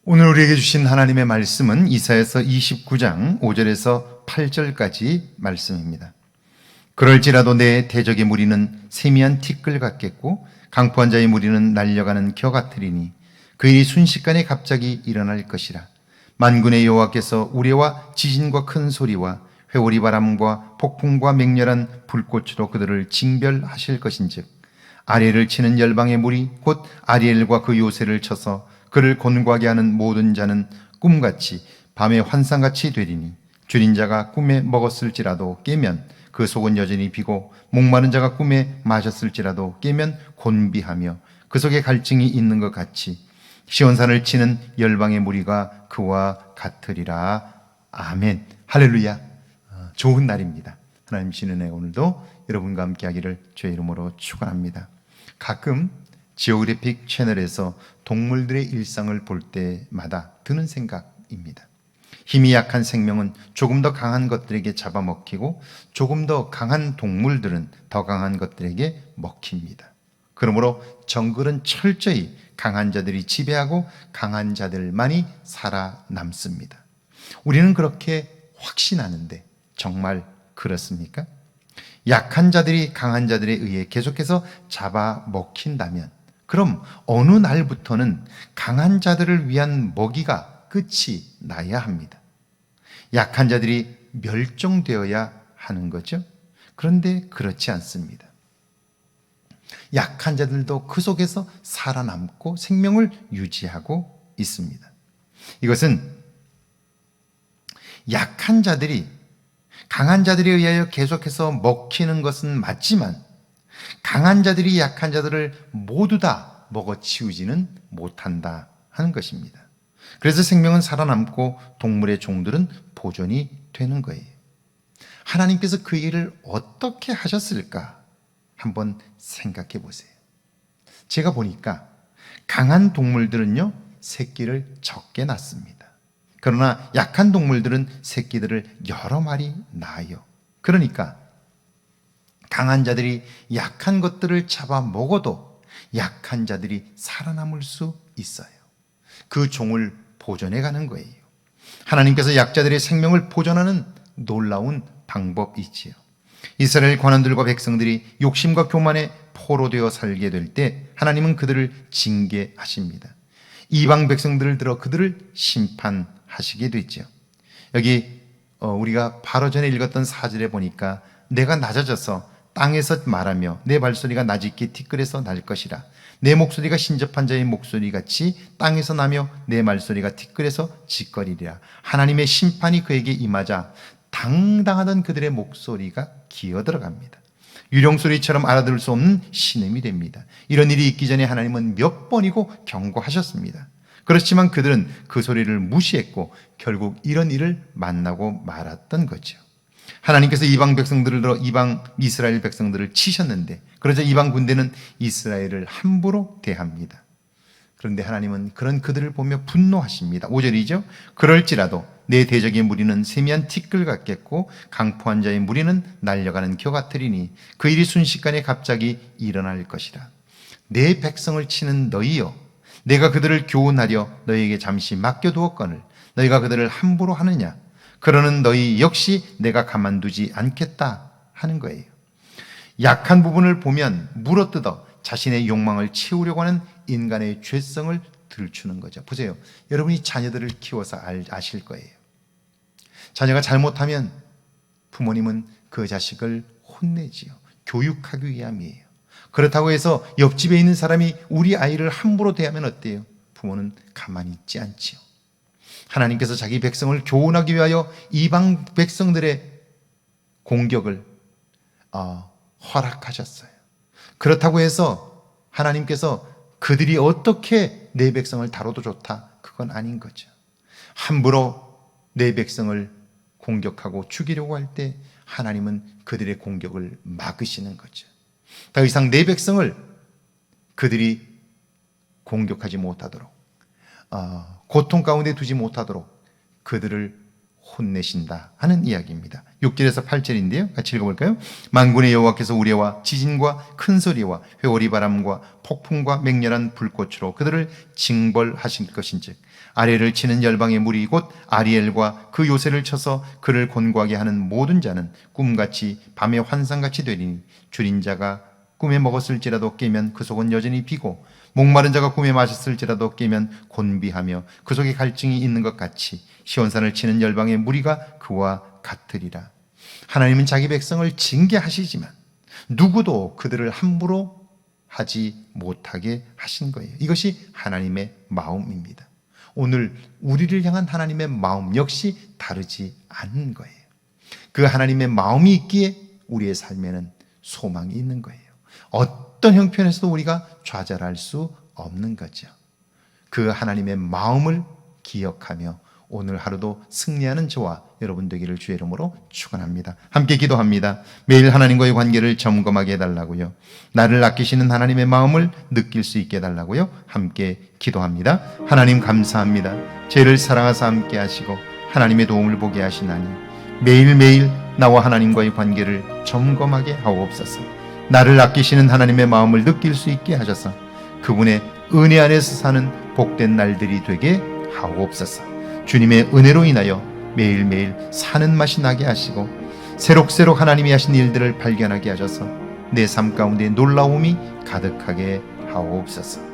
오늘 우리에게 주신 하나님의 말씀은 이사야서 29장 5절에서 8절까지 말씀입니다. 그럴지라도 내 대적의 무리는 세미한 티끌 같겠고 강포한 자의 무리는 날려가는 겨 같으리니 그 일이 순식간에 갑자기 일어날 것이라. 만군의 여호와께서 우레와 지진과 큰 소리와 회오리 바람과 폭풍과 맹렬한 불꽃으로 그들을 징벌하실 것인즉 아리엘을 치는 열방의 무리 곧 아리엘과 그 요새를 쳐서 그를 곤고하게 하는 모든 자는 꿈같이 밤의 환상같이 되리니 줄인 자가 꿈에 먹었을지라도 깨면 그 속은 여전히 비고 목마른 자가 꿈에 마셨을지라도 깨면 곤비하며 그 속에 갈증이 있는 것 같이 시온산을 치는 열방의 무리가 그와 같으리라. 아멘. 할렐루야. 좋은 날입니다. 하나님 주시는 은혜 오늘도 여러분과 함께 하기를 주의 이름으로 축원합니다. 가끔 지오그래픽 채널에서 동물들의 일상을 볼 때마다 드는 생각입니다. 힘이 약한 생명은 조금 더 강한 것들에게 잡아먹히고 조금 더 강한 동물들은 더 강한 것들에게 먹힙니다. 그러므로 정글은 철저히 강한 자들이 지배하고 강한 자들만이 살아남습니다. 우리는 그렇게 확신하는데 정말 그렇습니까? 약한 자들이 강한 자들에 의해 계속해서 잡아먹힌다면 그럼 어느 날부터는 강한 자들을 위한 먹이가 끝이 나야 합니다. 약한 자들이 멸종되어야 하는 거죠. 그런데 그렇지 않습니다. 약한 자들도 그 속에서 살아남고 생명을 유지하고 있습니다. 이것은 약한 자들이 강한 자들에 의하여 계속해서 먹히는 것은 맞지만 강한 자들이 약한 자들을 모두 다 먹어치우지는 못한다 하는 것입니다. 그래서 생명은 살아남고 동물의 종들은 보존이 되는 거예요. 하나님께서 그 일을 어떻게 하셨을까 한번 생각해 보세요. 제가 보니까 강한 동물들은요 새끼를 적게 낳습니다. 그러나 약한 동물들은 새끼들을 여러 마리 낳아요. 그러니까 강한 자들이 약한 것들을 잡아먹어도 약한 자들이 살아남을 수 있어요. 그 종을 보존해 가는 거예요. 하나님께서 약자들의 생명을 보존하는 놀라운 방법이지요. 이스라엘 관원들과 백성들이 욕심과 교만에 포로되어 살게 될 때 하나님은 그들을 징계하십니다. 이방 백성들을 들어 그들을 심판하시게 되죠. 여기 우리가 바로 전에 읽었던 4절에 보니까 내가 낮아져서 땅에서 말하며 내 발소리가 나짖게 티끌에서 날 것이라. 내 목소리가 신접한 자의 목소리같이 땅에서 나며 내 말소리가 티끌에서 짖거리리라. 하나님의 심판이 그에게 임하자 당당하던 그들의 목소리가 기어들어갑니다. 유령소리처럼 알아들을 수 없는 신음이 됩니다. 이런 일이 있기 전에 하나님은 몇 번이고 경고하셨습니다. 그렇지만 그들은 그 소리를 무시했고 결국 이런 일을 만나고 말았던 거죠. 하나님께서 이방 백성들을 들어 이방 이스라엘 백성들을 치셨는데 그러자 이방 군대는 이스라엘을 함부로 대합니다. 그런데 하나님은 그런 그들을 보며 분노하십니다. 5절이죠. 그럴지라도 내 대적의 무리는 세미한 티끌 같겠고 강포한 자의 무리는 날려가는 겨 같으리니 그 일이 순식간에 갑자기 일어날 것이라. 내 백성을 치는 너희여, 내가 그들을 교훈하려 너희에게 잠시 맡겨두었거늘 너희가 그들을 함부로 하느냐? 그러는 너희 역시 내가 가만두지 않겠다 하는 거예요. 약한 부분을 보면 물어뜯어 자신의 욕망을 채우려고 하는 인간의 죄성을 들추는 거죠. 보세요. 여러분이 자녀들을 키워서 아실 거예요. 자녀가 잘못하면 부모님은 그 자식을 혼내지요. 교육하기 위함이에요. 그렇다고 해서 옆집에 있는 사람이 우리 아이를 함부로 대하면 어때요? 부모는 가만히 있지 않지요. 하나님께서 자기 백성을 교훈하기 위하여 이방 백성들의 공격을 허락하셨어요. 그렇다고 해서 하나님께서 그들이 어떻게 내 백성을 다뤄도 좋다, 그건 아닌 거죠. 함부로 내 백성을 공격하고 죽이려고 할 때 하나님은 그들의 공격을 막으시는 거죠. 더 이상 내 백성을 그들이 공격하지 못하도록 고통 가운데 두지 못하도록 그들을 혼내신다 하는 이야기입니다. 6절에서 8절인데요. 같이 읽어볼까요? 만군의 여호와께서 우레와 지진과 큰 소리와 회오리 바람과 폭풍과 맹렬한 불꽃으로 그들을 징벌하실 것인즉 아래를 치는 열방의 무리 곧 아리엘과 그 요새를 쳐서 그를 곤고하게 하는 모든 자는 꿈같이 밤의 환상같이 되리니 줄인 자가 꿈에 먹었을지라도 깨면 그 속은 여전히 비고 목마른 자가 꿈에 마셨을지라도 깨면 곤비하며 그 속에 갈증이 있는 것 같이 시온산을 치는 열방의 무리가 그와 같으리라. 하나님은 자기 백성을 징계하시지만 누구도 그들을 함부로 하지 못하게 하신 거예요. 이것이 하나님의 마음입니다. 오늘 우리를 향한 하나님의 마음 역시 다르지 않은 거예요. 그 하나님의 마음이 있기에 우리의 삶에는 소망이 있는 거예요. 어떤 형편에서도 우리가 좌절할 수 없는 거죠. 그 하나님의 마음을 기억하며 오늘 하루도 승리하는 저와 여러분 되기를 주의 이름으로 축원합니다. 함께 기도합니다. 매일 하나님과의 관계를 점검하게 해달라고요. 나를 아끼시는 하나님의 마음을 느낄 수 있게 해달라고요. 함께 기도합니다. 하나님 감사합니다. 죄를 사랑하사 함께 하시고 하나님의 도움을 보게 하시나니 매일매일 나와 하나님과의 관계를 점검하게 하옵소서. 나를 아끼시는 하나님의 마음을 느낄 수 있게 하셔서 그분의 은혜 안에서 사는 복된 날들이 되게 하옵소서. 주님의 은혜로 인하여 매일매일 사는 맛이 나게 하시고 새록새록 하나님이 하신 일들을 발견하게 하셔서 내 삶 가운데 놀라움이 가득하게 하옵소서.